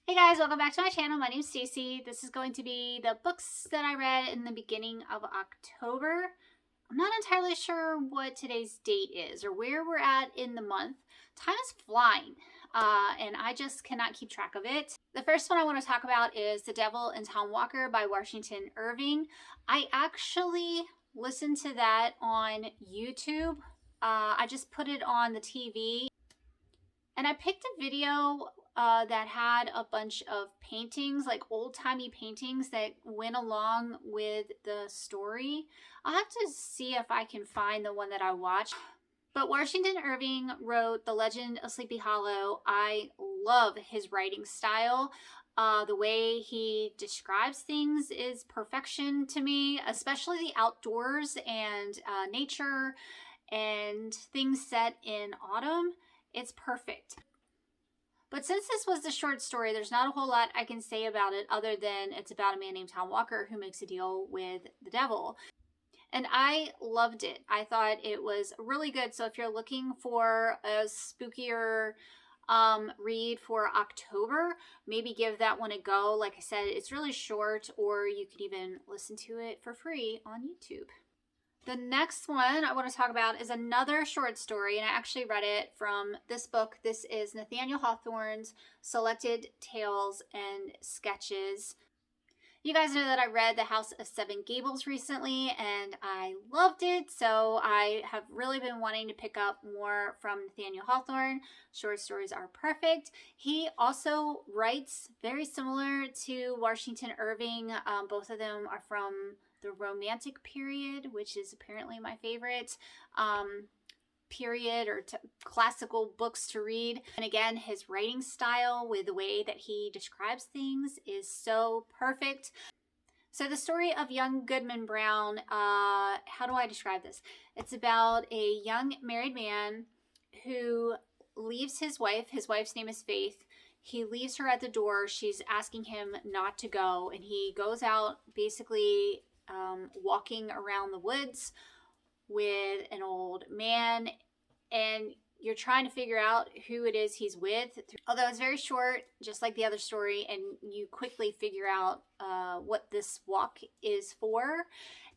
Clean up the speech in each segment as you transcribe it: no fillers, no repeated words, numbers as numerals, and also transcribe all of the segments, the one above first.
Hey guys, welcome back to my channel. My name's Stacey. This is going to be the books that I read in the beginning of October. I'm not entirely sure what today's date is or where we're at in the month. Time is flying, and I just cannot keep track of it. The first one I want to talk about is The Devil and Tom Walker by Washington Irving. I actually listened to that on YouTube. I just put it on the TV, and I picked a video that had a bunch of paintings, like old-timey paintings that went along with the story. I'll have to see if I can find the one that I watched. But Washington Irving wrote The Legend of Sleepy Hollow. I love his writing style. The way he describes things is perfection to me, especially the outdoors and nature and things set in autumn. It's perfect. But since this was a short story, there's not a whole lot I can say about it other than it's about a man named Tom Walker who makes a deal with the devil. And I loved it. I thought it was really good. So if you're looking for a spookier read for October, maybe give that one a go. Like I said, it's really short, or you could even listen to it for free on YouTube. The next one I want to talk about is another short story, and I actually read it from this book. This is Nathaniel Hawthorne's Selected Tales and Sketches. You guys know that I read The House of Seven Gables recently, and I loved it, so I have really been wanting to pick up more from Nathaniel Hawthorne. Short stories are perfect. He also writes very similar to Washington Irving. Both of them are from the Romantic period, which is apparently my favorite period or classical books to read. And again, his writing style with the way that he describes things is so perfect. So the story of young Goodman Brown, how do I describe this? It's about a young married man who leaves his wife. His wife's name is Faith. He leaves her at the door. She's asking him not to go, and he goes out basically walking around the woods with an old man, and you're trying to figure out who it is he's with. Although it's very short, just like the other story, and you quickly figure out what this walk is for.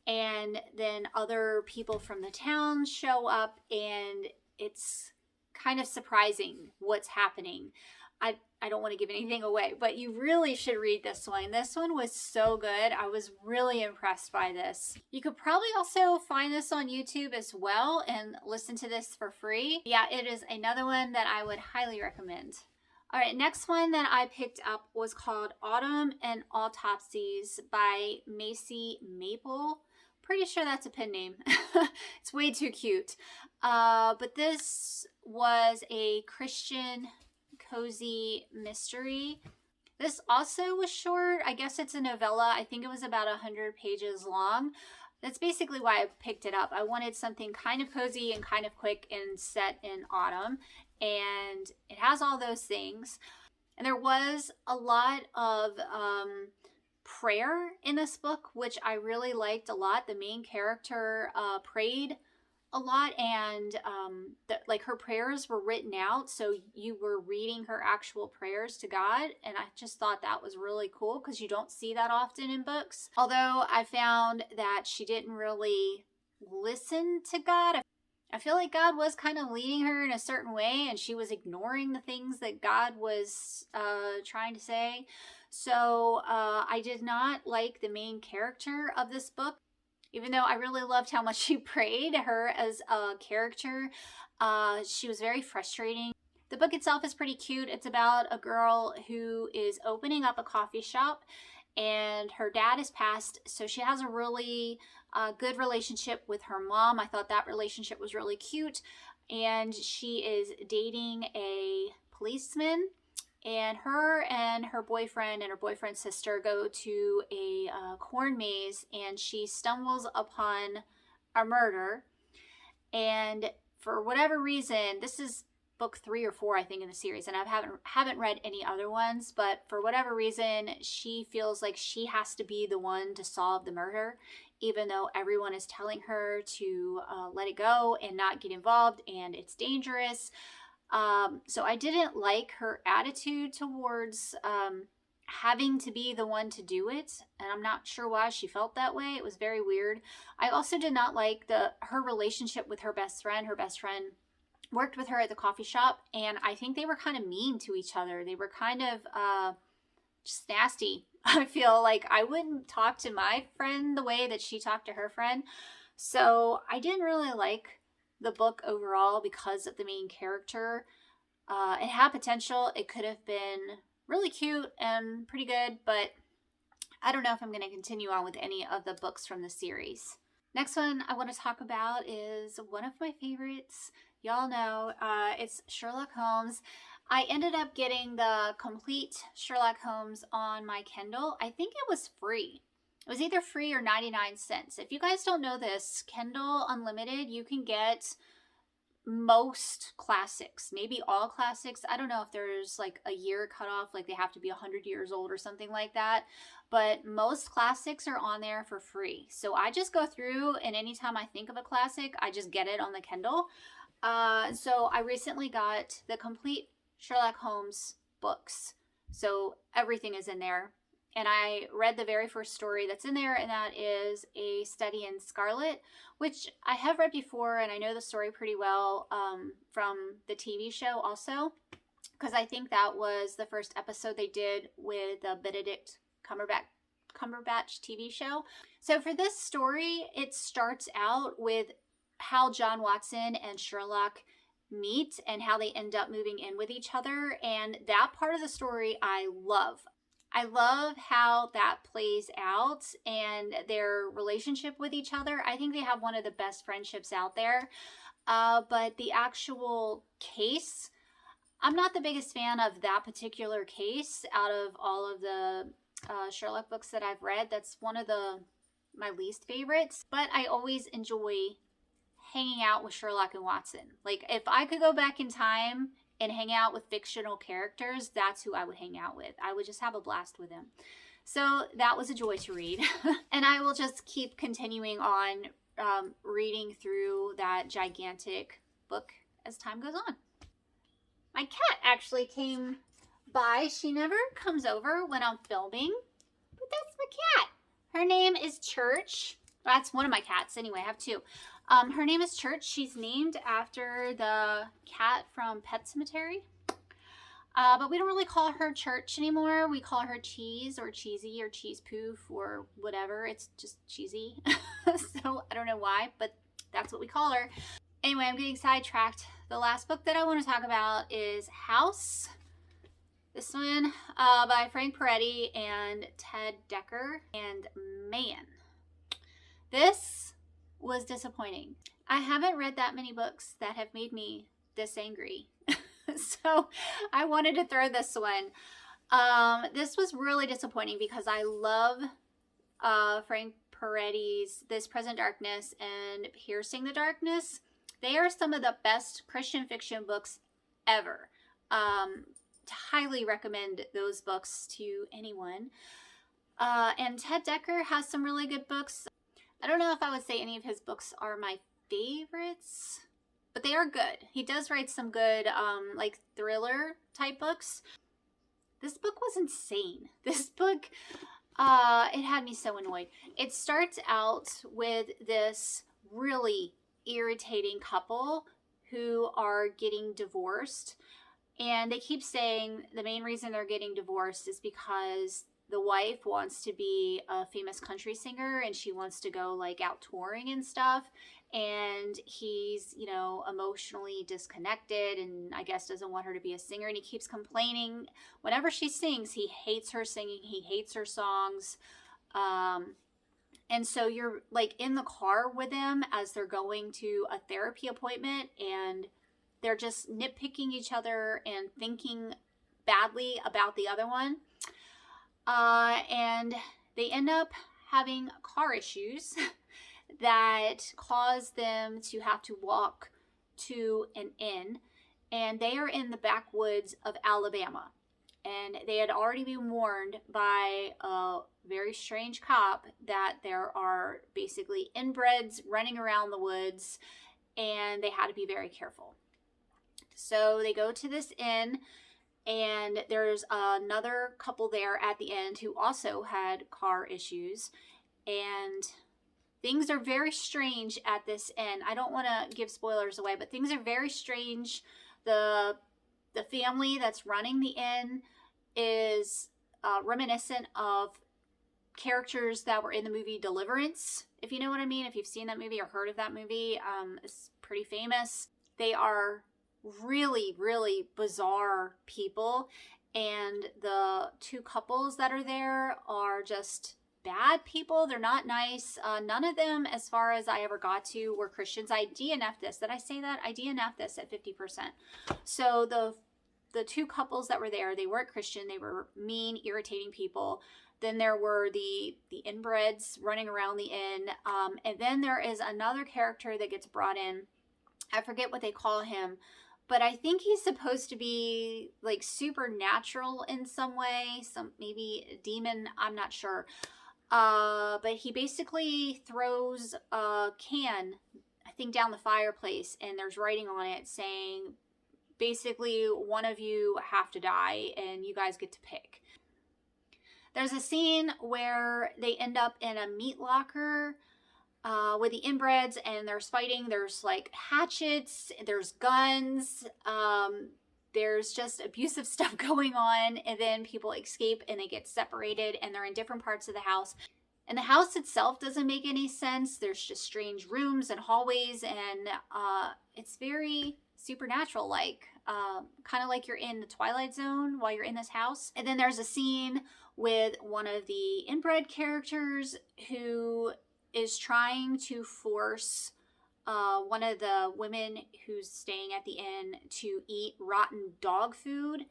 And then other people from the town show up, and it's kind of surprising what's happening. I don't want to give anything away, but you really should read this one. This one was so good. I was really impressed by this. You could probably also find this on YouTube as well and listen to this for free. Yeah, it is another one that I would highly recommend. All right, next one that I picked up was called Autumn and Autopsies by Macy Marple. Pretty sure that's a pen name. It's way too cute. But this was a Christian cozy mystery. This also was short. I guess it's a novella. I think it was about 100 pages long. That's basically why I picked it up. I wanted something kind of cozy and kind of quick and set in autumn, and it has all those things. And there was a lot of prayer in this book, which I really liked a lot. The main character prayed a lot, and like her prayers were written out, so you were reading her actual prayers to God, and I just thought that was really cool because you don't see that often in books. Although I found that she didn't really listen to God. I feel like God was kind of leading her in a certain way, and she was ignoring the things that God was trying to say. So I did not like the main character of this book. Even though I really loved how much she prayed, her as a character, she was very frustrating. The book itself is pretty cute. It's about a girl who is opening up a coffee shop, and her dad has passed, so she has a really good relationship with her mom. I thought that relationship was really cute, and she is dating a policeman. And her boyfriend and her boyfriend's sister go to a corn maze, and she stumbles upon a murder. And for whatever reason, this is book 3 or 4, I think, in the series, and I haven't read any other ones, but for whatever reason, she feels like she has to be the one to solve the murder, even though everyone is telling her to let it go and not get involved, and it's dangerous. So I didn't like her attitude towards having to be the one to do it, and I'm not sure why she felt that way. It was very weird. I also did not like her relationship with her best friend. Her best friend worked with her at the coffee shop, and I think they were kind of mean to each other. They were kind of just nasty. I feel like I wouldn't talk to my friend the way that she talked to her friend. So I didn't really like the book overall because of the main character. It had potential. It could have been really cute and pretty good, but I don't know if I'm going to continue on with any of the books from the series. Next one I want to talk about is one of my favorites. Y'all know, it's Sherlock Holmes. I ended up getting the complete Sherlock Holmes on my Kindle. I think it was free. It was either free or 99 cents. If you guys don't know this, Kindle Unlimited, you can get most classics, maybe all classics. I don't know if there's like a year cutoff, like they have to be 100 years old or something like that, but most classics are on there for free. So I just go through, and anytime I think of a classic, I just get it on the Kindle. So I recently got the complete Sherlock Holmes books. So everything is in there. And I read the very first story that's in there, and that is A Study in Scarlet, which I have read before, and I know the story pretty well from the TV show also, because I think that was the first episode they did with the Benedict Cumberbatch TV show. So for this story, it starts out with how John Watson and Sherlock meet and how they end up moving in with each other, and that part of the story I love. I love how that plays out and their relationship with each other. I think they have one of the best friendships out there. But the actual case, I'm not the biggest fan of that particular case out of all of the Sherlock books that I've read. That's one of my least favorites. But I always enjoy hanging out with Sherlock and Watson. Like, if I could go back in time and hang out with fictional characters, that's who I would hang out with. I would just have a blast with them. So that was a joy to read. And I will just keep continuing on reading through that gigantic book as time goes on. My cat actually came by. She never comes over when I'm filming, but that's my cat. Her name is Church. That's one of my cats. Anyway, I have two. Her name is Church. She's named after the cat from Pet Sematary. But we don't really call her Church anymore. We call her Cheese or Cheesy or Cheese Poof or whatever. It's just cheesy. So I don't know why, but that's what we call her. Anyway, I'm getting sidetracked. The last book that I want to talk about is House. This one by Frank Perretti and Ted Dekker. And man, this was disappointing. I haven't read that many books that have made me this angry. So I wanted to throw this one. This was really disappointing because I love Frank Perretti's This Present Darkness and Piercing the Darkness. They are some of the best Christian fiction books ever. Highly recommend those books to anyone. And Ted Dekker has some really good books. I don't know if I would say any of his books are my favorites, but they are good. He does write some good, like thriller type books. This book was insane. This book, it had me so annoyed. It starts out with this really irritating couple who are getting divorced, and they keep saying the main reason they're getting divorced is because the wife wants to be a famous country singer and she wants to go like out touring and stuff. And he's, emotionally disconnected and I guess doesn't want her to be a singer. And he keeps complaining whenever she sings, he hates her singing. He hates her songs. And so you're like in the car with them as they're going to a therapy appointment and they're just nitpicking each other and thinking badly about the other one. And they end up having car issues that cause them to have to walk to an inn. And they are in the backwoods of Alabama. And they had already been warned by a very strange cop that there are basically inbreds running around the woods and they had to be very careful. So they go to this inn, and there's another couple there at the end who also had car issues. And things are very strange at this inn. I don't want to give spoilers away, but things are very strange. The family that's running the inn is reminiscent of characters that were in the movie Deliverance, if you know what I mean. If you've seen that movie or heard of that movie, it's pretty famous. They are really, really bizarre people, and the two couples that are there are just bad people. They're not nice. None of them, as far as I ever got to, were Christians. I DNF'd this. Did I say that? I DNF'd this at 50%. So the two couples that were there, they weren't Christian. They were mean, irritating people. Then there were the inbreds running around the inn. And then there is another character that gets brought in. I forget what they call him, but I think he's supposed to be like supernatural in some way. Maybe a demon, I'm not sure. But he basically throws a can, I think, down the fireplace, and there's writing on it saying, basically, one of you have to die, and you guys get to pick. There's a scene where they end up in a meat locker with the inbreds, and there's fighting. There's like hatchets, there's guns, there's just abusive stuff going on, and then people escape and they get separated, and they're in different parts of the house. And the house itself doesn't make any sense. There's just strange rooms and hallways, and it's very supernatural, like kind of like you're in the Twilight Zone while you're in this house. And then there's a scene with one of the inbred characters who is trying to force one of the women who's staying at the inn to eat rotten dog food.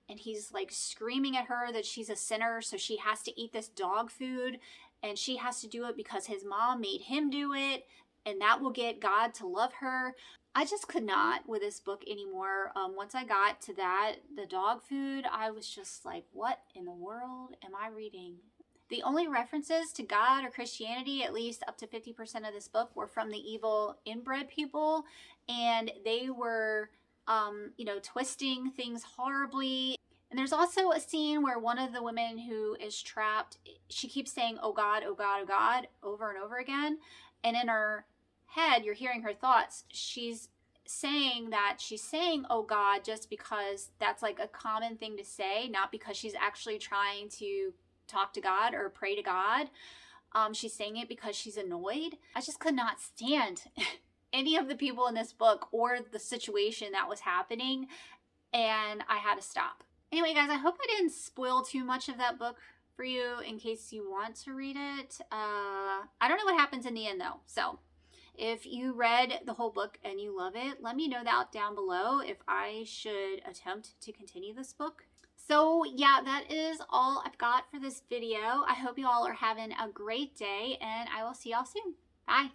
And he's like screaming at her that she's a sinner, so she has to eat this dog food. And she has to do it because his mom made him do it. And that will get God to love her. I just could not with this book anymore. Once I got to that, the dog food, I was just like, what in the world am I reading? The only references to God or Christianity, at least up to 50% of this book, were from the evil inbred people. And they were, twisting things horribly. And there's also a scene where one of the women who is trapped, she keeps saying, oh God, oh God, oh God, over and over again. And in her head, you're hearing her thoughts. She's saying oh God just because that's like a common thing to say, not because she's actually trying to talk to God or pray to God. She's saying it because she's annoyed. I just could not stand any of the people in this book or the situation that was happening, and I had to stop. Anyway, guys, I hope I didn't spoil too much of that book for you in case you want to read it. I don't know what happens in the end, though. So if you read the whole book and you love it, let me know that down below if I should attempt to continue this book. So yeah, that is all I've got for this video. I hope you all are having a great day, and I will see y'all soon. Bye.